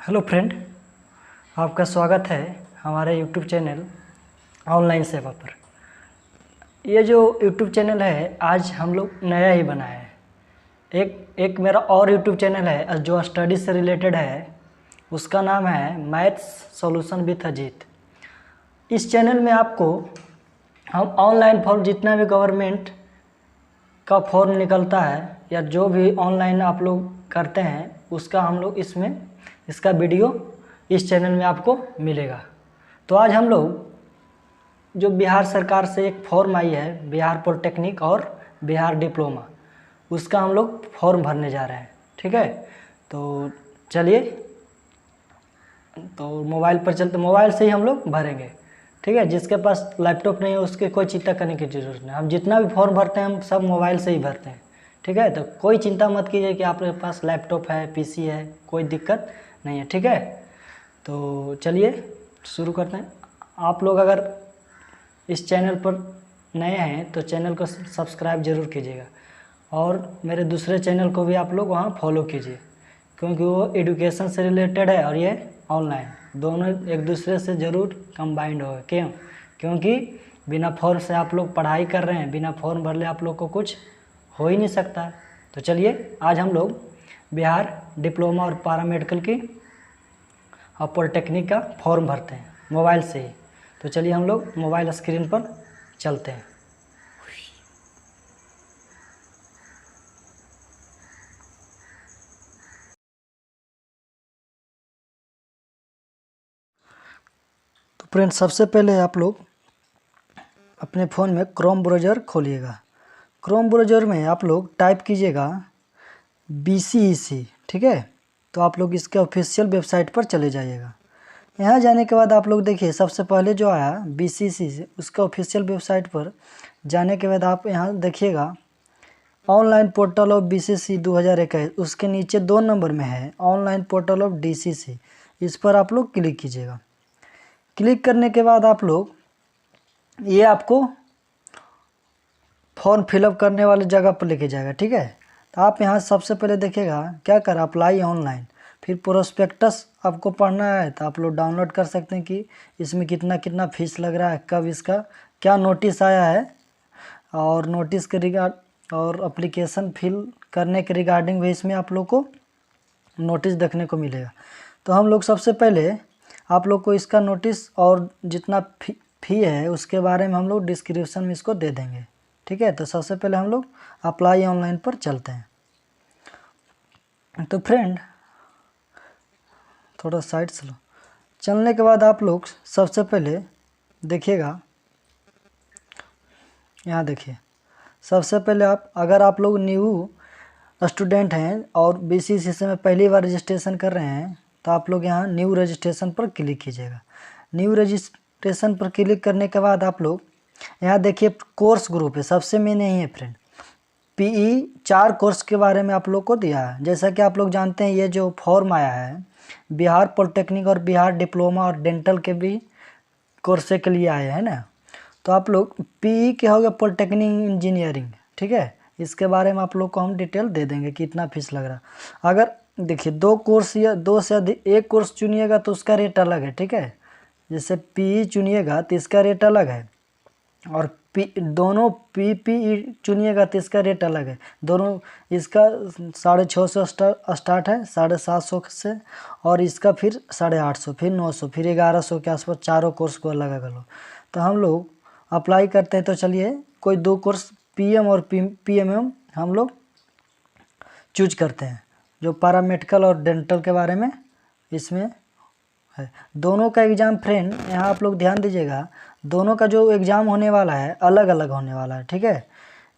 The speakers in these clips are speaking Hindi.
हेलो फ्रेंड, आपका स्वागत है हमारे यूट्यूब चैनल ऑनलाइन सेवा पर। ये जो यूट्यूब चैनल है आज हम लोग नया ही बनाया है। एक मेरा और यूट्यूब चैनल है जो स्टडी से रिलेटेड है, उसका नाम है मैथ्स सॉल्यूशन विथ अजीत। इस चैनल में आपको हम ऑनलाइन फॉर्म जितना भी गवर्नमेंट का फॉर्म निकलता है या जो भी ऑनलाइन आप लोग करते हैं उसका हम लोग इसका वीडियो इस चैनल में आपको मिलेगा। तो आज हम लोग जो बिहार सरकार से एक फॉर्म आई है, बिहार पॉलिटेक्निक और बिहार डिप्लोमा, उसका हम लोग फॉर्म भरने जा रहे हैं। ठीक है, तो चलिए, तो मोबाइल पर चलते, मोबाइल से ही हम लोग भरेंगे। ठीक है, जिसके पास लैपटॉप नहीं है उसके कोई चिंता करने की ज़रूरत नहीं। हम जितना भी फॉर्म भरते हैं हम सब मोबाइल से ही भरते हैं। ठीक है, तो कोई चिंता मत कीजिए कि आपके पास लैपटॉप है, पीसी है, कोई दिक्कत नहीं है। ठीक है, तो चलिए शुरू करते हैं। आप लोग अगर इस चैनल पर नए हैं तो चैनल को सब्सक्राइब ज़रूर कीजिएगा और मेरे दूसरे चैनल को भी आप लोग वहाँ फॉलो कीजिए, क्योंकि वो एजुकेशन से रिलेटेड है और ये ऑनलाइन, दोनों एक दूसरे से ज़रूर कंबाइंड होगा। क्योंकि बिना फॉर्म से आप लोग पढ़ाई कर रहे हैं, बिना फॉर्म भरले आप लोग को कुछ हो ही नहीं सकता है। तो चलिए आज हम लोग बिहार डिप्लोमा और पैरामेडिकल की और पॉलिटेक्निक का फॉर्म भरते हैं मोबाइल से ही। तो चलिए हम लोग मोबाइल स्क्रीन पर चलते हैं। तो फ्रेंड्स, सबसे पहले आप लोग अपने फ़ोन में क्रोम ब्राउज़र खोलिएगा। क्रोम ब्राउज़र में आप लोग टाइप कीजिएगा BCEC। ठीक है, तो आप लोग इसके ऑफिशियल वेबसाइट पर चले जाइएगा। यहाँ जाने के बाद आप लोग देखिए सबसे पहले जो आया BCEC से, उसका ऑफिशियल वेबसाइट पर जाने के बाद आप यहाँ देखिएगा ऑनलाइन पोर्टल ऑफ BCEC 2021, उसके नीचे 2 नंबर में है ऑनलाइन पोर्टल ऑफ DCC। इस पर आप लोग क्लिक कीजिएगा। क्लिक करने के बाद आप लोग ये आपको फॉर्म फिलअप करने वाले जगह पर लेके जाएगा। ठीक है, तो आप यहाँ सबसे पहले देखिएगा क्या कर अप्लाई ऑनलाइन, फिर प्रोस्पेक्टस आपको पढ़ना है तो आप लोग डाउनलोड कर सकते हैं कि इसमें कितना कितना फीस लग रहा है, कब इसका क्या नोटिस आया है, और नोटिस के रिगार्ड और एप्लीकेशन फिल करने के रिगार्डिंग भी इसमें आप लोग को नोटिस देखने को मिलेगा। तो हम लोग सबसे पहले आप लोग को इसका नोटिस और जितना फी है उसके बारे में हम लोग डिस्क्रिप्शन में इसको दे देंगे। ठीक है, तो सबसे पहले हम लोग अप्लाई ऑनलाइन पर चलते हैं। तो फ्रेंड थोड़ा साइड से लो। चलने के बाद आप लोग सबसे पहले देखिएगा, यहाँ देखिए सबसे पहले अगर आप लोग न्यू स्टूडेंट हैं और BCEC में पहली बार रजिस्ट्रेशन कर रहे हैं तो आप लोग यहाँ न्यू रजिस्ट्रेशन पर क्लिक कीजिएगा। न्यू रजिस्ट्रेशन पर क्लिक करने के बाद आप लोग यहाँ देखिए कोर्स ग्रुप है, सबसे मेन यही है फ्रेंड। PE 4 कोर्स के बारे में आप लोग को दिया है। जैसा कि आप लोग जानते हैं ये जो फॉर्म आया है बिहार पॉलिटेक्निक और बिहार डिप्लोमा और डेंटल के भी कोर्स के लिए आए हैं ना। तो आप लोग PE के हो गया पॉलिटेक्निक इंजीनियरिंग। ठीक है, इसके बारे में आप लोग को हम डिटेल दे देंगे कितना फीस लग रहा। अगर देखिए 2 कोर्स या 2 से अधिक एक कोर्स चुनिएगा तो उसका रेट अलग है। ठीक है, जैसे PE चुनिएगा तो इसका रेट अलग है, और दोनों PPE चुनिएगा तो इसका रेट अलग है। दोनों इसका 650 स्टार्ट है, 750 से, और इसका फिर 850, फिर 900, फिर 1100 के आसपास चारों कोर्स को अलग अलग लो। तो हम लोग अप्लाई करते हैं। तो चलिए कोई 2 कोर्स PM और PMM हम लोग चूज करते हैं, जो पैरामेडिकल और डेंटल के बारे में इसमें है। दोनों का एग्ज़ाम फ्रेंड यहाँ आप लोग ध्यान दीजिएगा, दोनों का जो एग्ज़ाम होने वाला है अलग अलग होने वाला है। ठीक है,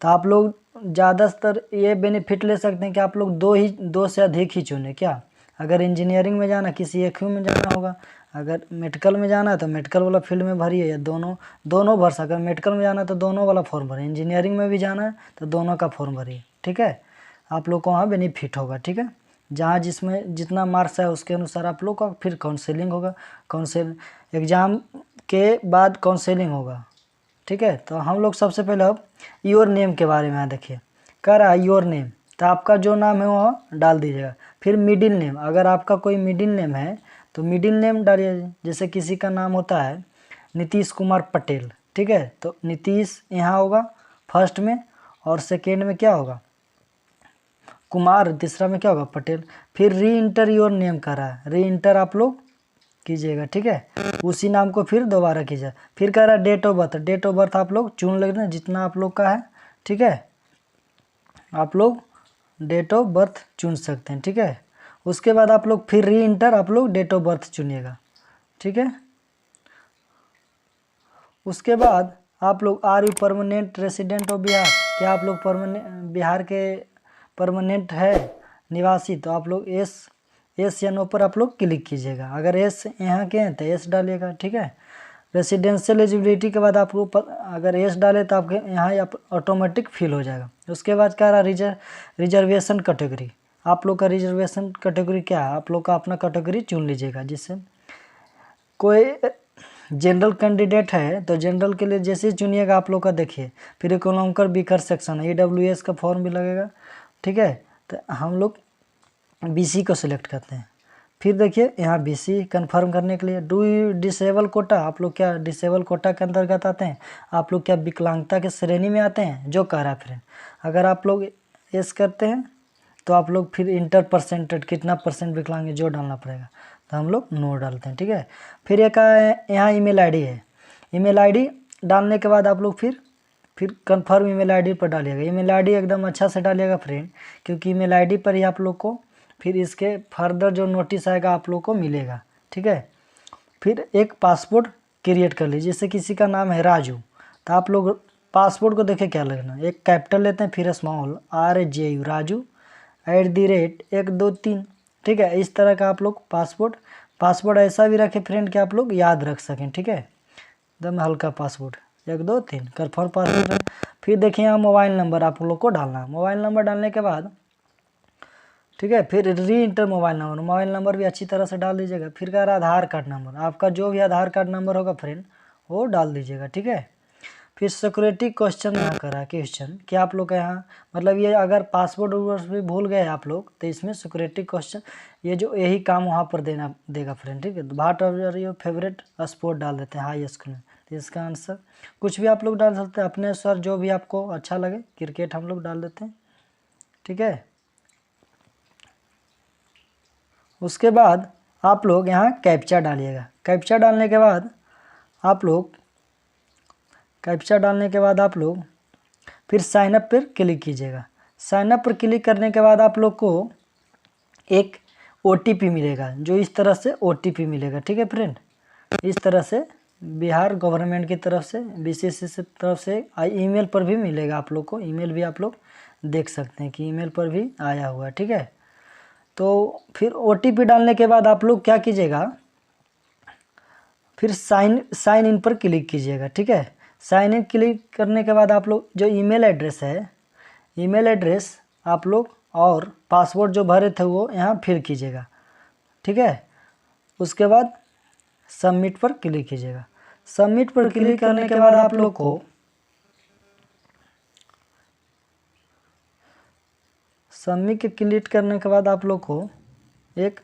तो आप लोग ज़्यादातर ये बेनिफिट ले सकते हैं कि आप लोग 2 से अधिक ही चुने। क्या, अगर इंजीनियरिंग में जाना किसी एक में जाना होगा, अगर मेडिकल में जाना है तो मेडिकल वाला फील्ड में भरिए, या दोनों भर सकते। मेडिकल में जाना तो दोनों वाला फॉर्म भरिए, इंजीनियरिंग में भी जाना है तो दोनों का फॉर्म भरिए। ठीक है, आप लोग को वहाँ बेनिफिट होगा। ठीक है, जहाँ जिसमें जितना मार्क्स है उसके अनुसार आप लोग का फिर काउंसलिंग होगा। एग्ज़ाम के बाद काउंसलिंग होगा। ठीक है, तो हम लोग सबसे पहले अब योर नेम के बारे में देखिए। कह रहा है योर नेम, तो आपका जो नाम है वो डाल दीजिएगा। फिर मिडिल नेम, अगर आपका कोई मिडिल नेम है तो मिडिल नेम डालिए। जैसे किसी का नाम होता है नीतीश कुमार पटेल, ठीक है, तो नीतीश यहाँ होगा फर्स्ट में, और सेकेंड में क्या होगा कुमार, तीसरा में क्या होगा पटेल। फिर री इंटर योर नेम कर रहा है, री इंटर आप लोग कीजिएगा, ठीक है, उसी नाम को फिर दोबारा कीजिए। फिर कह रहा है date of birth, date of birth आप लोग चुन लेना जितना आप लोग का है, ठीक है, आप लोग डेट ऑफ बर्थ चुन सकते हैं, ठीक है। उसके बाद आप लोग फिर री इंटर आप लोग डेट ऑफ बर्थ चुनिएगा, ठीक है। उसके बाद आप लोग are you permanent resident of Bihar, क्या आप लोग बिहार के परमानेंट है निवासी, तो आप लोग एस या नो पर आप लोग क्लिक कीजिएगा। अगर एस यहाँ के हैं तो एस डालिएगा, ठीक है। रेसिडेंशियल एलिजिबिलिटी के बाद आपको अगर एस डाले तो आपके यहाँ ऑटोमेटिक फिल हो जाएगा। उसके बाद क्या रहा रिजर्वेशन कैटेगरी, आप लोग का रिजर्वेशन कैटेगरी क्या है, आप लोग का अपना कैटेगरी चुन लीजिएगा। जिससे कोई जनरल कैंडिडेट है तो जनरल के लिए जैसे ही चुनिएगा आप लोग का देखिए, फिर इकोनॉमिकल वीकर सेक्शन है, EWS का फॉर्म भी लगेगा, ठीक है। तो हम लोग BC को सिलेक्ट करते हैं। फिर देखिए यहाँ BC कंफर्म करने के लिए डू यू डिसेबल कोटा, आप लोग क्या डिसेबल कोटा के अंतर्गत आते हैं, आप लोग क्या विकलांगता के श्रेणी में आते हैं, जो कह रहा है फ्रेंड। अगर आप लोग एस करते हैं तो आप लोग फिर इंटर परसेंटेज कितना परसेंट विकलांग है जो डालना पड़ेगा, तो हम लोग नो डालते हैं, ठीक है। फिर एक यहाँ ईमेल आईडी है, ईमेल आईडी डालने के बाद आप लोग फिर कंफर्म ईमेल आईडी पर डालिएगा। ईमेल आईडी एकदम अच्छा से डालिएगा फ्रेंड, क्योंकि ईमेल आईडी पर ही आप लोग को फिर इसके फर्दर जो नोटिस आएगा आप लोग को मिलेगा, ठीक है। फिर एक पासपोर्ट क्रिएट कर लीजिए। जैसे किसी का नाम है राजू, तो आप लोग पासपोर्ट को देखे क्या लगना, एक कैपिटल लेते हैं फिर स्मॉल RJU राजू @123, ठीक है। इस तरह का आप लोग पासपोर्ट ऐसा भी रखें फ्रेंड कि आप लोग याद रख सकें, ठीक है, एकदम हल्का पासपोर्ट 1 2 3 कंफर्म पासपोर्ट है। फिर देखिए यहाँ मोबाइल नंबर आप लोग को डालना है। मोबाइल नंबर डालने के बाद ठीक है, फिर री इंटर मोबाइल नंबर भी अच्छी तरह से डाल दीजिएगा। फिर कह रहा है आधार कार्ड नंबर, आपका जो भी आधार कार्ड नंबर होगा फ्रेंड वो डाल दीजिएगा, ठीक है। फिर सिक्योरिटी क्वेश्चन यहाँ करा क्वेश्चन कि आप लोग का यहाँ मतलब ये अगर पासवर्ड भी भूल गए आप लोग तो इसमें सिक्योरिटी क्वेश्चन ये जो यही काम वहाँ पर देगा फ्रेंड, ठीक है। तो what are your favourite sport डाल देते हैं हाई स्कूल में, तो इसका आंसर कुछ भी आप लोग डाल सकते हैं अपने अनुसार जो भी आपको अच्छा लगे। क्रिकेट हम लोग डाल देते हैं, ठीक है। उसके बाद आप लोग यहाँ कैप्चा डालिएगा। कैप्चा डालने के बाद आप लोग फिर साइन अप पर क्लिक कीजिएगा। साइन अप पर क्लिक करने के बाद आप लोग को एक OTP मिलेगा, जो इस तरह से OTP मिलेगा, ठीक है फ्रेंड। इस तरह से बिहार गवर्नमेंट की तरफ से BCC से तरफ से ईमेल पर भी मिलेगा आप लोग को। ईमेल भी आप लोग देख सकते हैं कि ईमेल पर भी आया हुआ है, ठीक है। तो फिर OTP डालने के बाद आप लोग क्या कीजिएगा, फिर साइन इन पर क्लिक कीजिएगा, ठीक है। साइन इन क्लिक करने के बाद आप लोग जो ईमेल एड्रेस है, ईमेल एड्रेस आप लोग और पासवर्ड जो भरे थे वो यहाँ फिल कीजिएगा, ठीक है। उसके बाद सबमिट पर क्लिक कीजिएगा। सबमिट पर क्लिक करने के बाद आप लोग को सबमिट क्लिक करने के बाद आप लोग को एक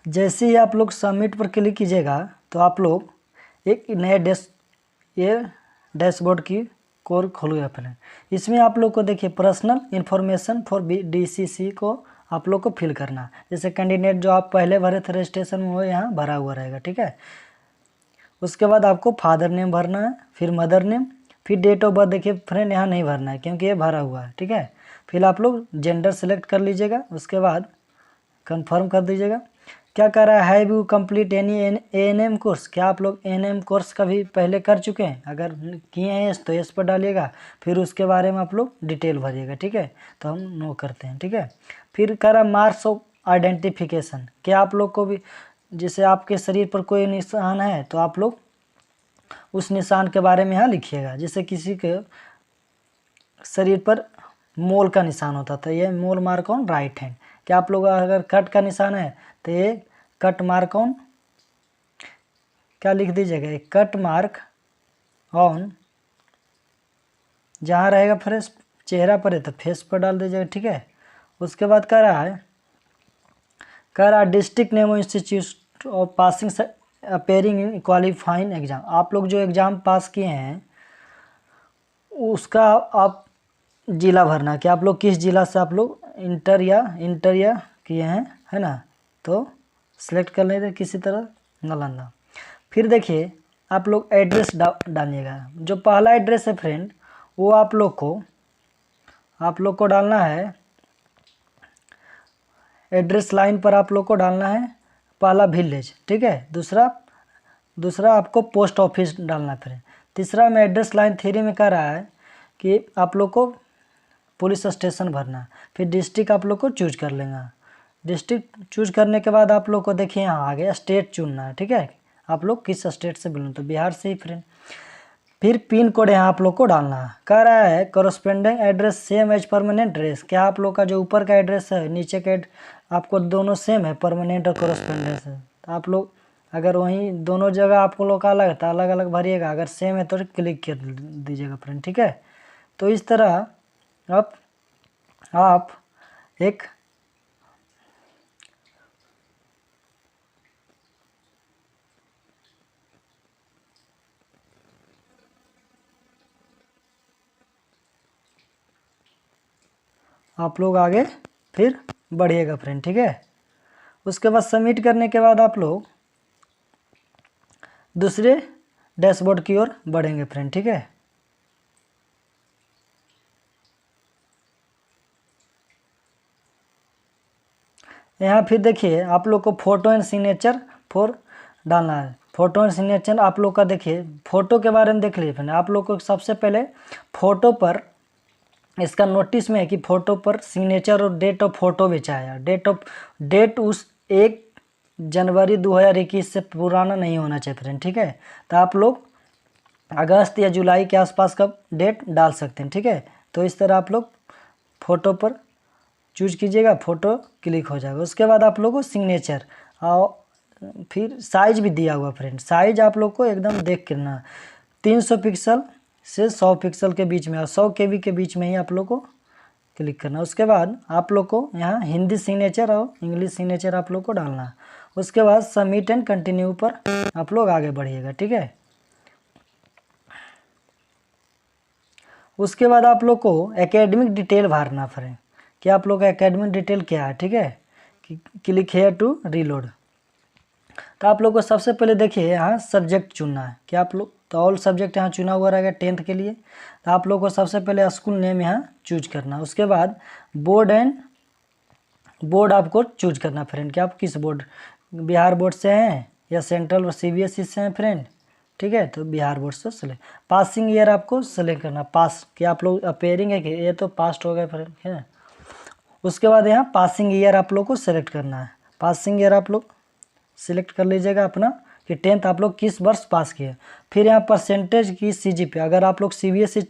जैसे ही आप लोग सबमिट पर क्लिक कीजिएगा तो आप लोग एक नए डैशबोर्ड की कोर खोलेगा अपने। इसमें आप लोग को देखिए पर्सनल इन्फॉर्मेशन फॉर DCC को आप लोग को फिल करना। जैसे कैंडिडेट जो आप पहले भरे थे रजिस्ट्रेशन में वो यहाँ भरा हुआ रहेगा, ठीक है। उसके बाद आपको फादर नेम भरना है, फिर मदर नेम, फिर डेट ऑफ बर्थ देखिए फ्रेंड यहाँ नहीं भरना है क्योंकि ये भरा हुआ है, ठीक है। फिर आप लोग जेंडर सेलेक्ट कर लीजिएगा। उसके बाद कंफर्म कर दीजिएगा। क्या कह रहा है, have you complete any ANM course, क्या आप लोग ANM कोर्स कभी पहले कर चुके हैं, अगर किए हैं तो यस पर डालिएगा। फिर उसके बारे में आप लोग डिटेल भरिएगा, ठीक है। तो हम नो करते हैं, ठीक है। फिर कह रहा मार्क्स ऑफ आइडेंटिफिकेशन, क्या आप लोग को भी जैसे आपके शरीर पर कोई निशान है तो आप लोग उस निशान के बारे में यहाँ लिखिएगा। जैसे किसी के शरीर पर मोल का निशान होता था, ये मोल मार्क ऑन राइट हैंड। क्या आप लोग अगर कट का निशान है तो ये कट मार्क ऑन क्या लिख दीजिएगा, कट मार्क ऑन जहाँ रहेगा फेस चेहरा पर है तो फेस पर डाल दीजिएगा, ठीक है। उसके बाद कह रहा है district name institute of passing appearing in qualifying exam. आप लोग जो एग्ज़ाम पास किए हैं उसका आप ज़िला भरना कि आप लोग किस ज़िला से आप लोग इंटर या किए हैं, है ना। तो सेलेक्ट कर लेते किसी तरह नालंदा। फिर देखिए आप लोग एड्रेस डालिएगा। जो पहला एड्रेस है फ्रेंड वो आप लोग को डालना है, एड्रेस लाइन पर आप लोग को डालना है पहला विलेज, ठीक है। दूसरा आपको पोस्ट ऑफिस डालना है फ्रेंड। तीसरा में एड्रेस लाइन 3 में कह रहा है कि आप लोग को पुलिस स्टेशन भरना। फिर डिस्ट्रिक्ट आप लोग को चूज कर लेना। डिस्ट्रिक्ट चूज करने के बाद आप लोग को देखिए यहाँ आगे स्टेट चुनना है, ठीक है। आप लोग किस स्टेट से बिलोंग, तो बिहार से ही फ्रेंड। फिर पिन कोड यहाँ आप लोग को डालना है। कह रहा है corresponding address same as permanent address. क्या आप लोग का जो ऊपर का एड्रेस है नीचे का आपको दोनों सेम है, परमानेंट और कॉरस्पेंडेंस है। तो आप लोग अगर वहीं दोनों जगह आपको लोग का अलग है तो अलग अलग भरिएगा, अगर सेम है तो क्लिक कर दीजिएगा फ्रेंड, ठीक है। तो इस तरह आप एक आप लोग आगे फिर बढ़िएगा फ्रेंड, ठीक है। उसके बाद सबमिट करने के बाद आप लोग दूसरे डैशबोर्ड की ओर बढ़ेंगे फ्रेंड, ठीक है। यहाँ फिर देखिए आप लोग को फ़ोटो एंड सिग्नेचर फॉर डालना है। फ़ोटो एंड सिग्नेचर आप लोग का देखिए फ़ोटो के बारे में देख लीजिए फ्रेंड। आप लोग को सबसे पहले फ़ोटो पर इसका नोटिस में है कि फ़ोटो पर सिग्नेचर और डेट ऑफ फ़ोटो भी चाहिए। डेट उस 1 जनवरी 2021 से पुराना नहीं होना चाहिए फ्रेंड, ठीक है। तो आप लोग अगस्त या जुलाई के आसपास का डेट डाल सकते हैं, ठीक है। तो इस तरह आप लोग फ़ोटो पर चूज कीजिएगा, फ़ोटो क्लिक हो जाएगा। उसके बाद आप लोग को सिग्नेचर और फिर साइज भी दिया हुआ फ्रेंड। साइज आप लोग को एकदम देख करना 300 पिक्सल से 100 पिक्सल के बीच में और 100 KB के बीच में ही आप लोग को क्लिक करना। उसके बाद आप लोग को यहाँ हिंदी सिग्नेचर और इंग्लिश सिग्नेचर आप लोग को डालना है। उसके बाद सबमिट एंड कंटिन्यू पर आप लोग आगे बढ़िएगा, ठीक है। उसके बाद आप लोग को एकेडमिक डिटेल भरना फ्रेंड कि आप लोग का एकेडमिक डिटेल क्या है, ठीक है। Click here to reload. तो आप लोग को सबसे पहले देखिए यहाँ सब्जेक्ट चुनना है कि आप लोग तो ऑल सब्जेक्ट यहाँ चुना हुआ रहेगा 10th के लिए। तो आप लोग को सबसे पहले स्कूल नेम यहाँ चूज करना है। उसके बाद बोर्ड आपको चूज करना फ्रेंड कि आप किस बोर्ड, बिहार बोर्ड से हैं या सेंट्रल और CBSE से हैं फ्रेंड, ठीक है। तो बिहार बोर्ड से सेलेक्ट। पासिंग ईयर आपको सेलेक्ट करना, पास कि आप लोग अपेयरिंग है कि ये तो पास्ट हो गए फ्रेंड, है। उसके बाद यहाँ पासिंग ईयर आप लोग को सेलेक्ट करना है। पासिंग ईयर आप लोग सिलेक्ट कर लीजिएगा अपना कि 10th आप लोग किस वर्ष पास किए। फिर यहाँ परसेंटेज की CGPA, अगर आप लोग CBSE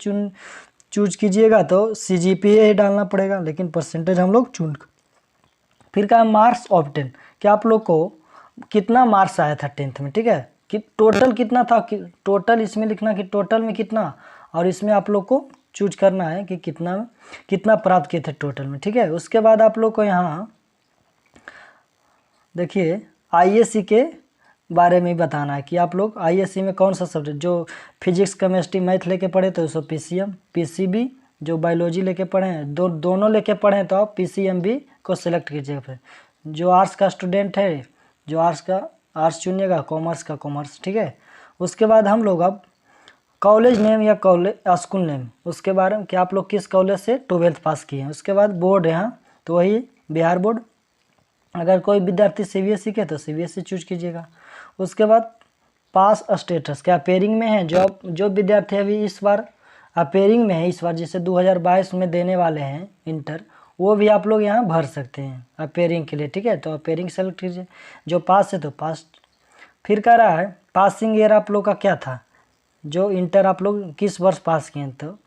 चूज कीजिएगा तो CGPA ही डालना पड़ेगा, लेकिन परसेंटेज हम लोग चुन। फिर का मार्क्स ऑफ 10 कि आप लोग को कितना मार्क्स आया था 10th में, ठीक है। कि टोटल कितना था, कि टोटल इसमें लिखना कि टोटल में कितना, और इसमें आप लोग को चूज करना है कि कितना प्राप्त किए थे टोटल में, ठीक है। उसके बाद आप लोग को यहाँ देखिए ISC के बारे में बताना है कि आप लोग ISC में कौन सा सब्जेक्ट, जो फिजिक्स केमिस्ट्री मैथ लेके पढ़े तो उसको PCM, PCB जो बायोलॉजी लेके पढ़े हैं दोनों लेके पढ़े हैं तो आप PCMB को सिलेक्ट कीजिएगा। फिर जो आर्ट्स का स्टूडेंट है, जो आर्ट्स का आर्ट्स चुनिएगा, कॉमर्स का कॉमर्स, ठीक है। उसके बाद हम लोग अब कॉलेज नेम या स्कूल नेम उसके बारे में कि आप लोग किस कॉलेज से 12th पास किए हैं। उसके बाद बोर्ड यहाँ तो वही बिहार बोर्ड, अगर कोई विद्यार्थी CBSE के तो CBSE चूज कीजिएगा। उसके बाद पास स्टेटस क्या अपेयरिंग में है, जो विद्यार्थी अभी इस बार अपेयरिंग में है, इस बार जैसे 2022 में देने वाले हैं इंटर, वो भी आप लोग यहाँ भर सकते हैं अपेयरिंग के लिए, ठीक है। तो अपेयरिंग सेलेक्ट कीजिए, जो पास है तो पास। फिर कह रहा है पासिंग ईयर आप लोग का क्या था, जो इंटर आप लोग किस वर्ष पास किए हैं, तो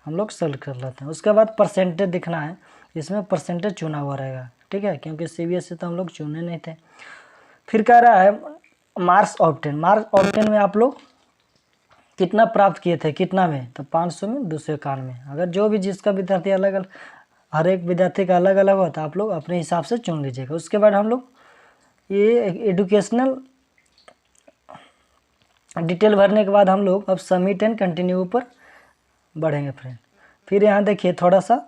हम लोग सेलेक्ट कर लेते हैं। उसके बाद परसेंटेज दिखना है, इसमें परसेंटेज चुना हुआ रहेगा, ठीक है, क्योंकि CBSE तो हम लोग चुने नहीं थे। फिर कह रहा है मार्क्स ऑफ 10 में आप लोग कितना प्राप्त किए थे, कितना में, तो 500 में, 251 में। अगर जो भी जिसका विद्यार्थी अलग अलग, हर एक विद्यार्थी का अलग अलग होता है, आप लोग अपने हिसाब से चुन लीजिएगा। उसके बाद हम लोग ये एजुकेशनल डिटेल भरने के बाद हम लोग अब सबमिट एंड कंटिन्यू पर बढ़ेंगे फ्रेंड। फिर यहाँ देखिए थोड़ा सा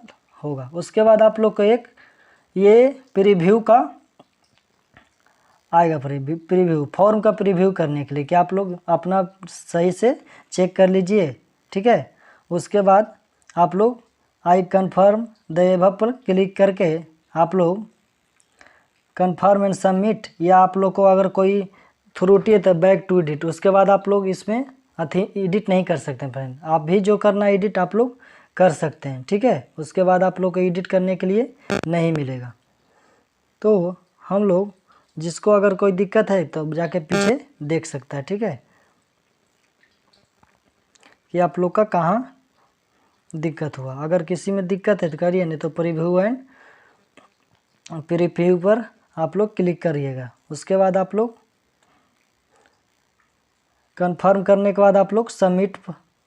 होगा, उसके बाद आप लोग को एक ये प्रीव्यू का आएगा, प्रीव्यू फॉर्म का प्रीव्यू करने के लिए कि आप लोग अपना सही से चेक कर लीजिए, ठीक है। उसके बाद आप लोग आई कन्फर्म द एबव पर क्लिक करके आप लोग कन्फर्म एंड सबमिट, या आप लोग को अगर कोई त्रुटि है तो बैक टू एडिट। उसके बाद आप लोग इसमें एडिट नहीं कर सकते फ्रेंड, आप भी जो करना एडिट आप लोग कर सकते हैं, ठीक है। उसके बाद आप लोग को एडिट करने के लिए नहीं मिलेगा। तो हम लोग जिसको अगर कोई दिक्कत है तो जाके पीछे देख सकता है, ठीक है, कि आप लोग का कहाँ दिक्कत हुआ। अगर किसी में दिक्कत है तो करिए, नहीं तो प्रीव्यू एंड प्रीव्यू पर आप लोग क्लिक करिएगा। उसके बाद आप लोग कंफर्म करने के बाद आप लोग सबमिट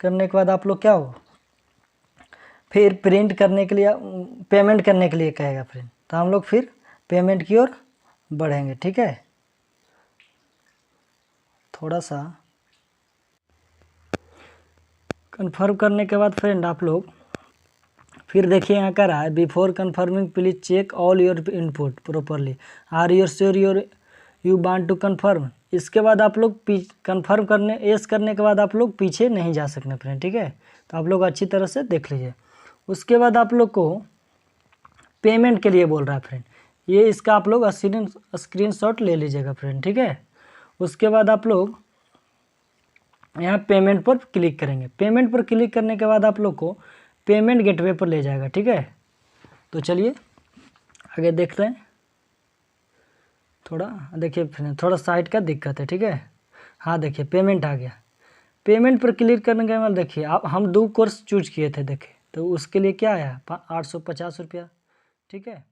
करने के बाद आप लोग क्या हो, फिर प्रिंट करने के लिए, पेमेंट करने के लिए कहेगा फ्रेंड, तो हम लोग फिर पेमेंट की ओर बढ़ेंगे, ठीक है। थोड़ा सा कंफर्म करने के बाद फ्रेंड आप लोग फिर देखिए यहाँ कर रहा है before confirming please check all your input properly, are your sure your you want to confirm. इसके बाद आप लोग कंफर्म करने एस करने के बाद आप लोग पीछे नहीं जा सकते फ्रेंड, ठीक है। तो आप लोग अच्छी तरह से देख लीजिए। उसके बाद आप लोग को पेमेंट के लिए बोल रहा है फ्रेंड, ये इसका आप लोग स्क्रीनशॉट ले लीजिएगा फ्रेंड, ठीक है। उसके बाद आप लोग यहाँ पेमेंट पर क्लिक करेंगे। पेमेंट पर क्लिक करने के बाद आप लोग को पेमेंट गेटवे पर ले जाएगा, ठीक है। तो चलिए आगे देखते हैं। थोड़ा देखिए फ्रेंड, थोड़ा साइट का दिक्कत है, ठीक है। हाँ देखिए पेमेंट आ गया। पेमेंट पर क्लिक करने के बाद देखिए आप, हम 2 कोर्स चूज किए थे, देखिए तो उसके लिए क्या आया 850 रुपया, ठीक है।